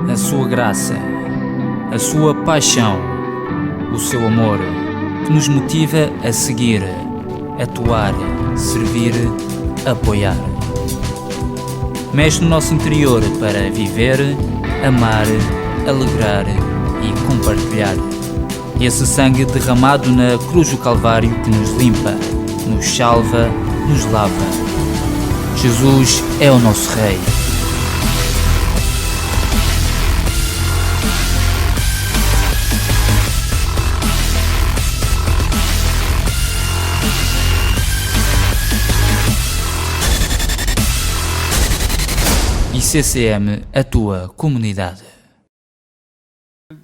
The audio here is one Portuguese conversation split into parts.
a sua graça, a sua paixão, o seu amor, que nos motiva a seguir, atuar, servir, apoiar. Mexe no nosso interior para viver, amar, alegrar e compartilhar. Esse sangue derramado na cruz do Calvário que nos limpa, nos salva, nos lava. Jesus é o nosso Rei. ICCM, a tua comunidade.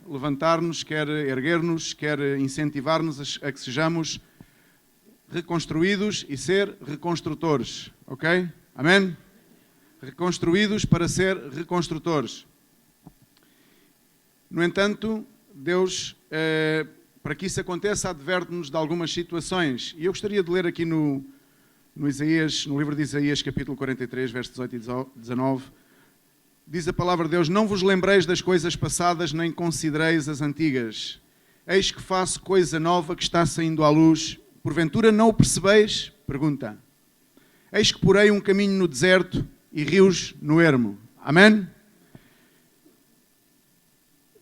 Levantar-nos, quer erguer-nos, quer incentivar-nos a que sejamos reconstruídos e ser reconstrutores, ok? Amém? Reconstruídos para ser reconstrutores. No entanto, Deus, para que isso aconteça, adverte-nos de algumas situações. E eu gostaria de ler aqui no livro de Isaías, capítulo 43, versos 18 e 19, diz a palavra de Deus: não vos lembreis das coisas passadas, nem considereis as antigas. Eis que faço coisa nova que está saindo à luz. Porventura não o percebeis? Pergunta. Eis que porei um caminho no deserto e rios no ermo. Amém?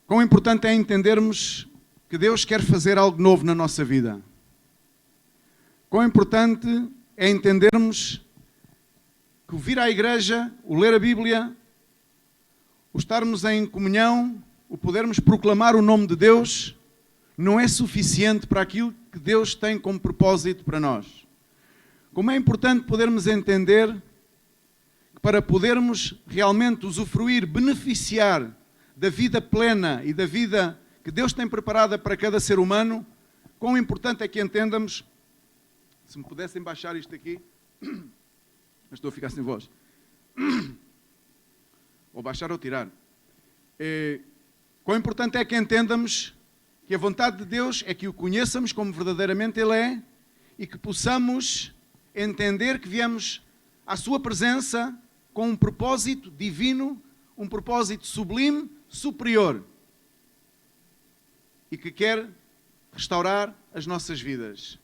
Quão importante é entendermos que Deus quer fazer algo novo na nossa vida. Quão importante é entendermos que o vir à igreja, o ler a Bíblia, o estarmos em comunhão, o podermos proclamar o nome de Deus, não é suficiente para aquilo que Deus tem como propósito para nós. Como é importante podermos entender que para podermos realmente usufruir, beneficiar da vida plena e da vida que Deus tem preparada para cada ser humano, quão importante é que entendamos, se me pudessem baixar isto aqui, mas estou a ficar sem voz. Ou baixar ou tirar. Quão importante é que entendamos que a vontade de Deus é que o conheçamos como verdadeiramente Ele é e que possamos entender que viemos à Sua presença com um propósito divino, um propósito sublime, superior e que quer restaurar as nossas vidas.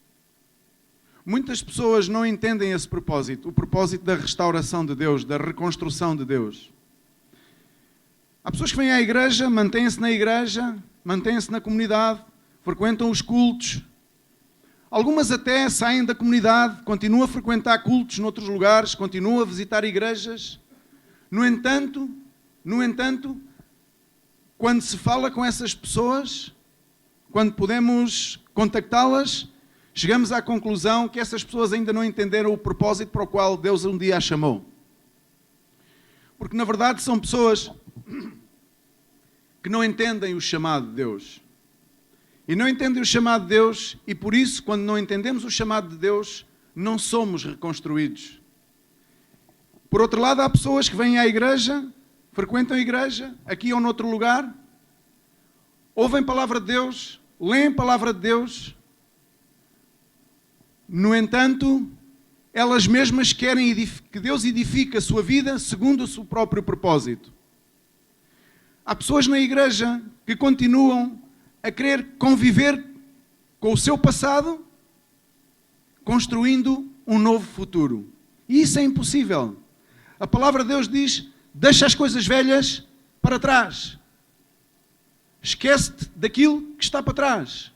Muitas pessoas não entendem esse propósito, o propósito da restauração de Deus, da reconstrução de Deus. Há pessoas que vêm à igreja, mantêm-se na igreja, mantêm-se na comunidade, frequentam os cultos. Algumas até saem da comunidade, continuam a frequentar cultos noutros lugares, continuam a visitar igrejas. No entanto, quando se fala com essas pessoas, quando podemos contactá-las, chegamos à conclusão que essas pessoas ainda não entenderam o propósito para o qual Deus um dia as chamou. Porque na verdade são pessoas que não entendem o chamado de Deus. E não entendem o chamado de Deus e por isso, quando não entendemos o chamado de Deus, não somos reconstruídos. Por outro lado, há pessoas que vêm à igreja, frequentam a igreja, aqui ou noutro lugar, ouvem a palavra de Deus, leem a palavra de Deus. No entanto, elas mesmas querem que Deus edifique a sua vida segundo o seu próprio propósito. Há pessoas na igreja que continuam a querer conviver com o seu passado, construindo um novo futuro. E isso é impossível. A palavra de Deus diz: deixa as coisas velhas para trás. Esquece-te daquilo que está para trás.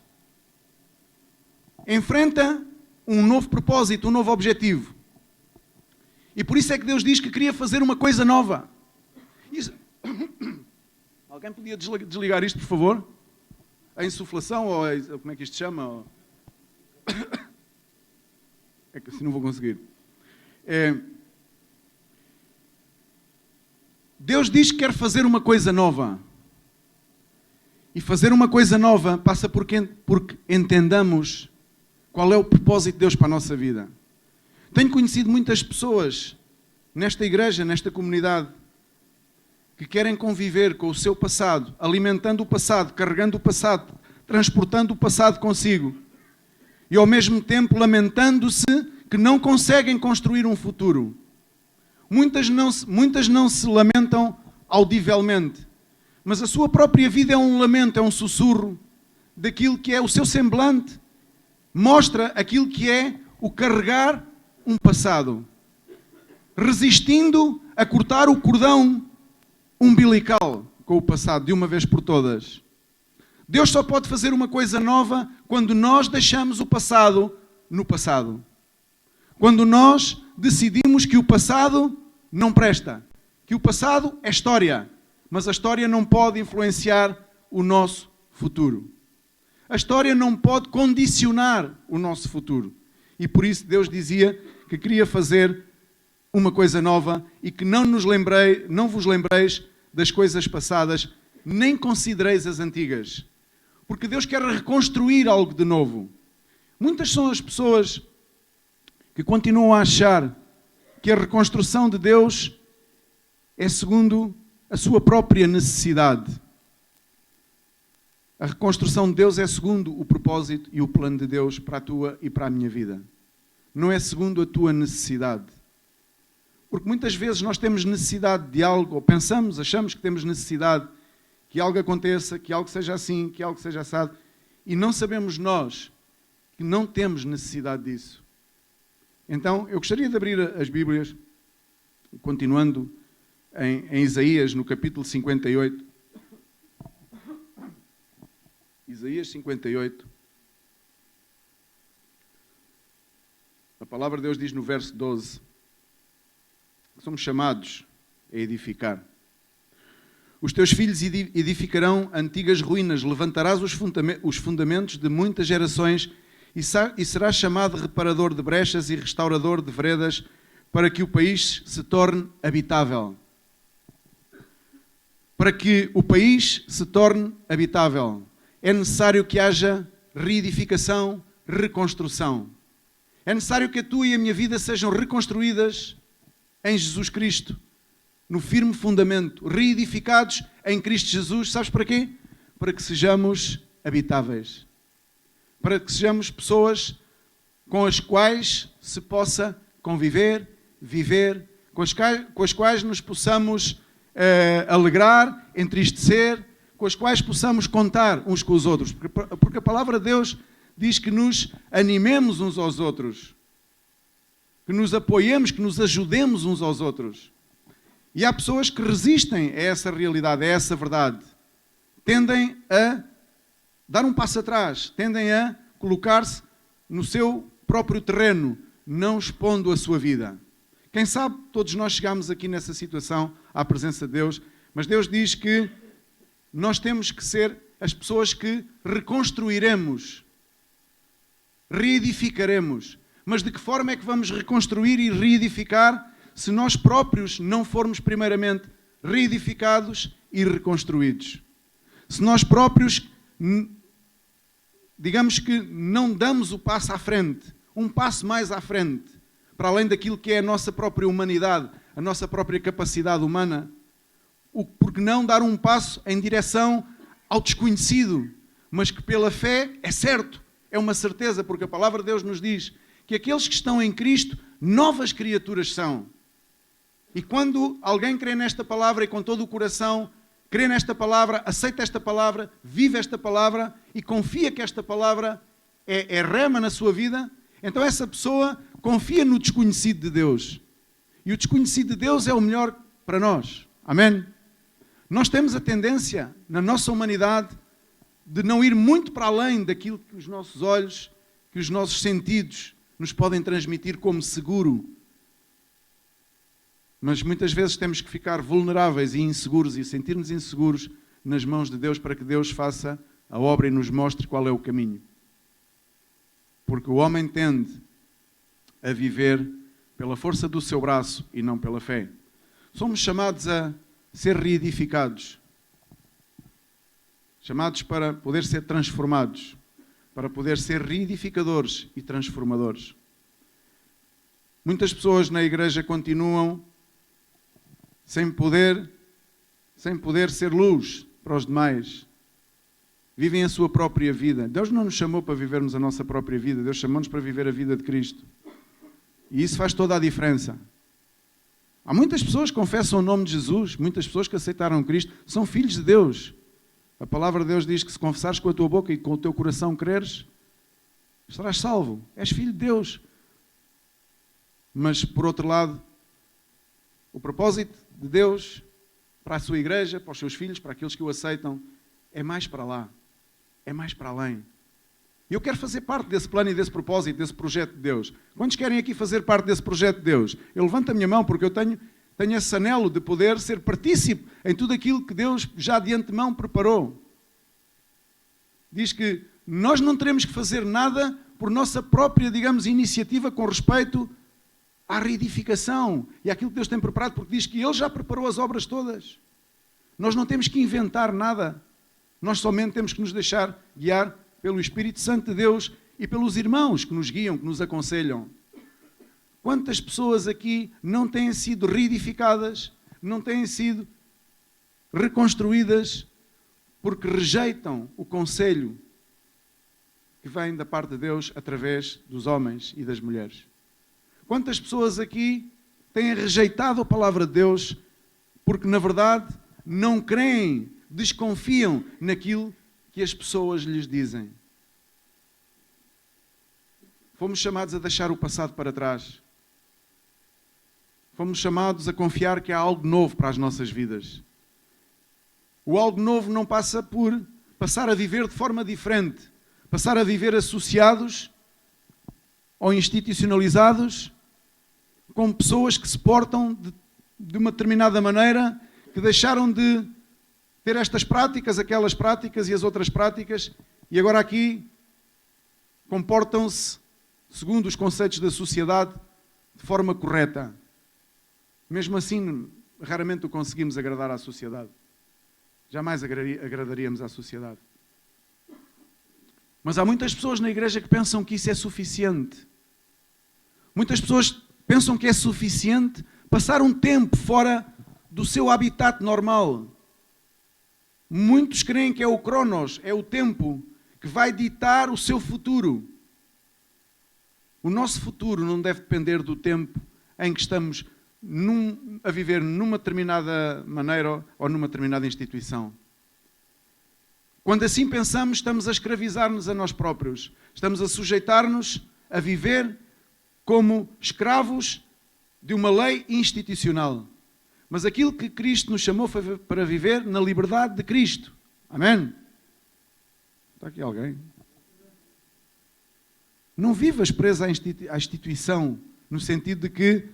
Enfrenta um novo propósito, um novo objetivo. E por isso é que Deus diz que queria fazer uma coisa nova. Isso... Alguém podia desligar isto, por favor? A insuflação, ou como é que isto se chama? É que assim não vou conseguir. Deus diz que quer fazer uma coisa nova. E fazer uma coisa nova passa porque entendamos qual é o propósito de Deus para a nossa vida. Tenho conhecido muitas pessoas nesta igreja, nesta comunidade, que querem conviver com o seu passado, alimentando o passado, carregando o passado, transportando o passado consigo. E ao mesmo tempo lamentando-se que não conseguem construir um futuro. Muitas não se lamentam audivelmente, mas a sua própria vida é um lamento, é um sussurro daquilo que é o seu semblante. Mostra aquilo que é o carregar um passado, resistindo a cortar o cordão umbilical com o passado, de uma vez por todas. Deus só pode fazer uma coisa nova quando nós deixamos o passado no passado. Quando nós decidimos que o passado não presta, que o passado é história, mas a história não pode influenciar o nosso futuro. A história não pode condicionar o nosso futuro. E por isso Deus dizia que queria fazer uma coisa nova e que não vos lembreis das coisas passadas, nem considereis as antigas. Porque Deus quer reconstruir algo de novo. Muitas são as pessoas que continuam a achar que a reconstrução de Deus é segundo a sua própria necessidade. A reconstrução de Deus é segundo o propósito e o plano de Deus para a tua e para a minha vida. Não é segundo a tua necessidade. Porque muitas vezes nós temos necessidade de algo, ou achamos que temos necessidade que algo aconteça, que algo seja assim, que algo seja assado, e não sabemos nós que não temos necessidade disso. Então, eu gostaria de abrir as Bíblias, continuando em Isaías, no capítulo 58. Isaías 58. A palavra de Deus diz no verso 12 que somos chamados a edificar. Os teus filhos edificarão antigas ruínas, levantarás os fundamentos de muitas gerações e serás chamado reparador de brechas e restaurador de veredas para que o país se torne habitável. Para que o país se torne habitável, é necessário que haja reedificação, reconstrução. É necessário que a tua e a minha vida sejam reconstruídas em Jesus Cristo, no firme fundamento, reedificados em Cristo Jesus. Sabes para quê? Para que sejamos habitáveis. Para que sejamos pessoas com as quais se possa conviver, viver, com as quais nos possamos alegrar, entristecer, com as quais possamos contar uns com os outros. Porque a palavra de Deus diz que nos animemos uns aos outros, que nos apoiemos, que nos ajudemos uns aos outros. E há pessoas que resistem a essa realidade, a essa verdade. Tendem a dar um passo atrás, tendem a colocar-se no seu próprio terreno, não expondo a sua vida. Quem sabe todos nós chegamos aqui nessa situação, à presença de Deus, mas Deus diz que nós temos que ser as pessoas que reconstruiremos, reedificaremos. Mas de que forma é que vamos reconstruir e reedificar se nós próprios não formos primeiramente reedificados e reconstruídos? Se nós próprios, digamos que não damos o passo à frente, um passo mais à frente, para além daquilo que é a nossa própria humanidade, a nossa própria capacidade humana, por que não dar um passo em direção ao desconhecido, mas que pela fé é certo, é uma certeza, porque a palavra de Deus nos diz que aqueles que estão em Cristo, novas criaturas são. E quando alguém crê nesta palavra e com todo o coração, crê nesta palavra, aceita esta palavra, vive esta palavra e confia que esta palavra é rema na sua vida, então essa pessoa confia no desconhecido de Deus. E o desconhecido de Deus é o melhor para nós. Amém? Nós temos a tendência, na nossa humanidade, de não ir muito para além daquilo que os nossos olhos, que os nossos sentidos nos podem transmitir como seguro. Mas muitas vezes temos que ficar vulneráveis e inseguros e sentir-nos inseguros nas mãos de Deus para que Deus faça a obra e nos mostre qual é o caminho. Porque o homem tende a viver pela força do seu braço e não pela fé. Somos chamados a ser reedificados. Chamados para poder ser transformados, para poder ser reedificadores e transformadores. Muitas pessoas na igreja continuam sem poder ser luz para os demais. Vivem a sua própria vida. Deus não nos chamou para vivermos a nossa própria vida. Deus chamou-nos para viver a vida de Cristo. E isso faz toda a diferença. Há muitas pessoas que confessam o nome de Jesus, muitas pessoas que aceitaram Cristo, são filhos de Deus. A palavra de Deus diz que se confessares com a tua boca e com o teu coração creres, estarás salvo. És filho de Deus. Mas, por outro lado, o propósito de Deus para a sua igreja, para os seus filhos, para aqueles que o aceitam, é mais para lá. É mais para além. E eu quero fazer parte desse plano e desse propósito, desse projeto de Deus. Quantos querem aqui fazer parte desse projeto de Deus? Eu levanto a minha mão porque eu tenho esse anelo de poder ser partícipe em tudo aquilo que Deus já de antemão preparou. Diz que nós não teremos que fazer nada por nossa própria, digamos, iniciativa com respeito à reedificação e àquilo que Deus tem preparado, porque diz que Ele já preparou as obras todas. Nós não temos que inventar nada. Nós somente temos que nos deixar guiar pelo Espírito Santo de Deus e pelos irmãos que nos guiam, que nos aconselham. Quantas pessoas aqui não têm sido reedificadas, não têm sido reconstruídas, porque rejeitam o conselho que vem da parte de Deus através dos homens e das mulheres? Quantas pessoas aqui têm rejeitado a palavra de Deus porque, na verdade, não creem, desconfiam naquilo que as pessoas lhes dizem? Fomos chamados a deixar o passado para trás. Fomos chamados a confiar que há algo novo para as nossas vidas. O algo novo não passa por passar a viver de forma diferente, passar a viver associados ou institucionalizados com pessoas que se portam de uma determinada maneira, que deixaram de ter estas práticas, aquelas práticas e as outras práticas, e agora aqui comportam-se segundo os conceitos da sociedade de forma correta. Mesmo assim, raramente o conseguimos agradar à sociedade. Jamais agradaríamos à sociedade. Mas há muitas pessoas na igreja que pensam que isso é suficiente. Muitas pessoas pensam que é suficiente passar um tempo fora do seu habitat normal. Muitos creem que é o Cronos, é o tempo que vai ditar o seu futuro. O nosso futuro não deve depender do tempo em que estamos a viver numa determinada maneira ou numa determinada instituição. Quando assim pensamos, estamos a escravizar-nos a nós próprios. Estamos a sujeitar-nos a viver como escravos de uma lei institucional. Mas aquilo que Cristo nos chamou foi para viver na liberdade de Cristo. Amém? Está aqui alguém? Não vivas preso à instituição, no sentido de que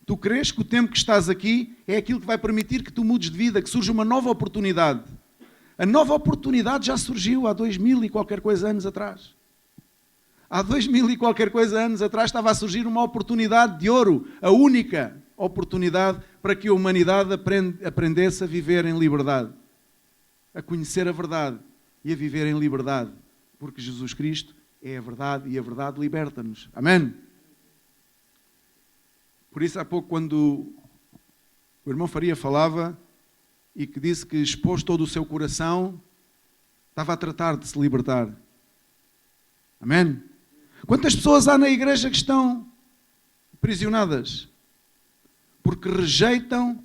tu crês que o tempo que estás aqui é aquilo que vai permitir que tu mudes de vida, que surja uma nova oportunidade. A nova oportunidade já surgiu há 2000 e qualquer coisa anos atrás. Há 2000 e qualquer coisa anos atrás estava a surgir uma oportunidade de ouro, a única oportunidade para que a humanidade aprendesse a viver em liberdade, a conhecer a verdade e a viver em liberdade, porque Jesus Cristo é a verdade e a verdade liberta-nos. Amém? Por isso, há pouco, quando o irmão Faria falava e que disse que expôs todo o seu coração, estava a tratar de se libertar. Amém? Quantas pessoas há na igreja que estão aprisionadas porque rejeitam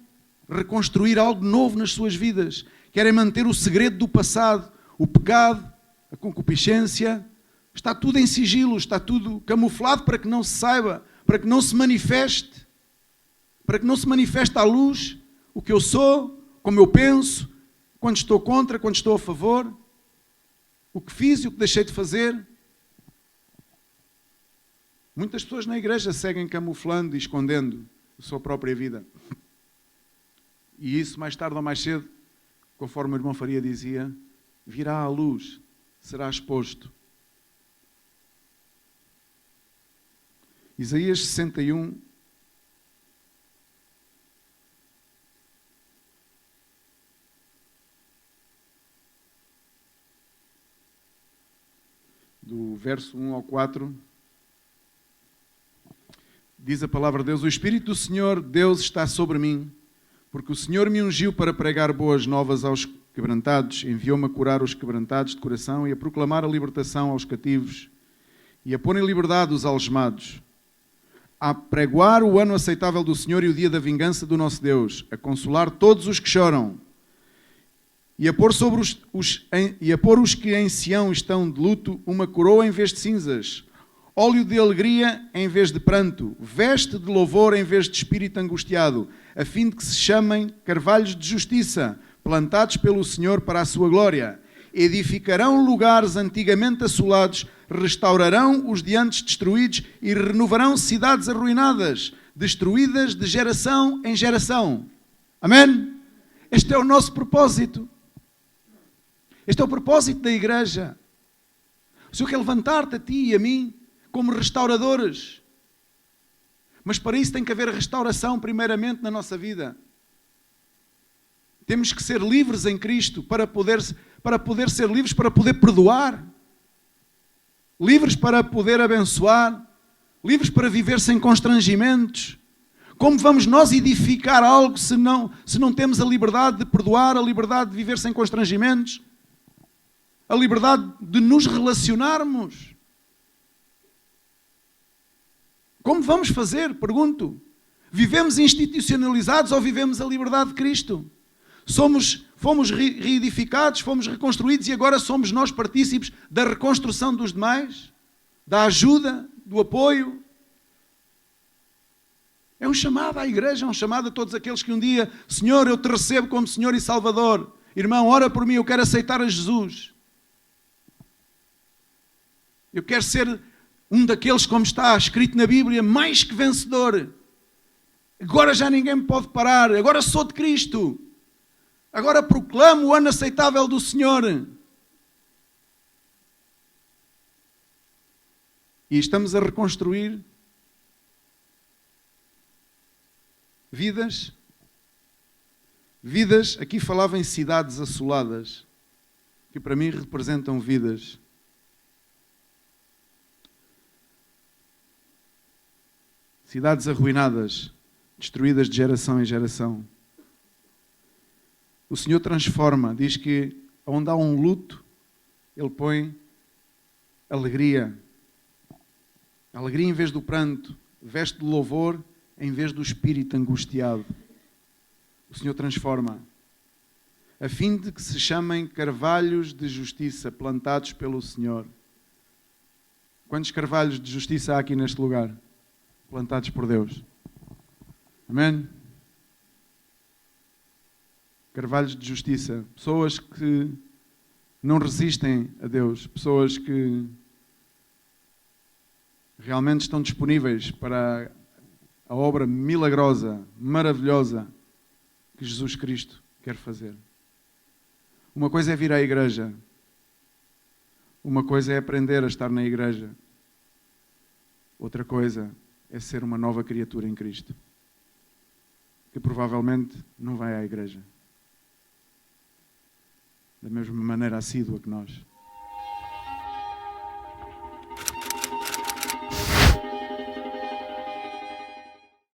reconstruir algo novo nas suas vidas? Querem manter o segredo do passado, o pecado, a concupiscência. Está tudo em sigilo, está tudo camuflado para que não se saiba, para que não se manifeste, para que não se manifeste à luz o que eu sou, como eu penso, quando estou contra, quando estou a favor, o que fiz e o que deixei de fazer. Muitas pessoas na igreja seguem camuflando e escondendo a sua própria vida. E isso, mais tarde ou mais cedo, conforme o irmão Faria dizia, virá à luz, será exposto. Isaías 61, do verso 1 ao 4, diz a palavra de Deus: o Espírito do Senhor Deus está sobre mim, porque o Senhor me ungiu para pregar boas novas aos quebrantados, enviou-me a curar os quebrantados de coração e a proclamar a libertação aos cativos e a pôr em liberdade os algemados, a apregoar o ano aceitável do Senhor e o dia da vingança do nosso Deus, a consolar todos os que choram, e a pôr sobre os que em Sião estão de luto uma coroa em vez de cinzas, óleo de alegria em vez de pranto, veste de louvor em vez de espírito angustiado, a fim de que se chamem carvalhos de justiça, plantados pelo Senhor para a sua glória. Edificarão lugares antigamente assolados, restaurarão os de antes destruídos e renovarão cidades arruinadas, destruídas de geração em geração. Amém? Este é o nosso propósito. Este é o propósito da igreja. O Senhor quer levantar-te a ti e a mim como restauradores. Mas para isso tem que haver restauração primeiramente na nossa vida. Temos que ser livres em Cristo para poder ser livres, para poder perdoar. Livres para poder abençoar. Livres para viver sem constrangimentos. Como vamos nós edificar algo se não temos a liberdade de perdoar, a liberdade de viver sem constrangimentos? A liberdade de nos relacionarmos? Como vamos fazer? Pergunto. Vivemos institucionalizados ou vivemos a liberdade de Cristo? Fomos reedificados, fomos reconstruídos e agora somos nós partícipes da reconstrução dos demais? Da ajuda, do apoio? É um chamado à igreja, é um chamado a todos aqueles que um dia, Senhor, eu te recebo como Senhor e Salvador. Irmão, ora por mim, eu quero aceitar a Jesus. Eu quero ser um daqueles, como está escrito na Bíblia, mais que vencedor. Agora já ninguém me pode parar. Agora sou de Cristo. Agora proclamo o ano aceitável do Senhor. E estamos a reconstruir vidas. Vidas, aqui falava em cidades assoladas, que para mim representam vidas. Cidades arruinadas, destruídas de geração em geração. O Senhor transforma, diz que onde há um luto, Ele põe alegria. Alegria em vez do pranto, veste de louvor em vez do espírito angustiado. O Senhor transforma, a fim de que se chamem carvalhos de justiça plantados pelo Senhor. Quantos carvalhos de justiça há aqui neste lugar? Plantados por Deus. Amém? Carvalhos de justiça. Pessoas que não resistem a Deus. Pessoas que realmente estão disponíveis para a obra milagrosa, maravilhosa que Jesus Cristo quer fazer. Uma coisa é vir à igreja. Uma coisa é aprender a estar na igreja. Outra coisa é ser uma nova criatura em Cristo, que provavelmente não vai à igreja da mesma maneira assídua que nós.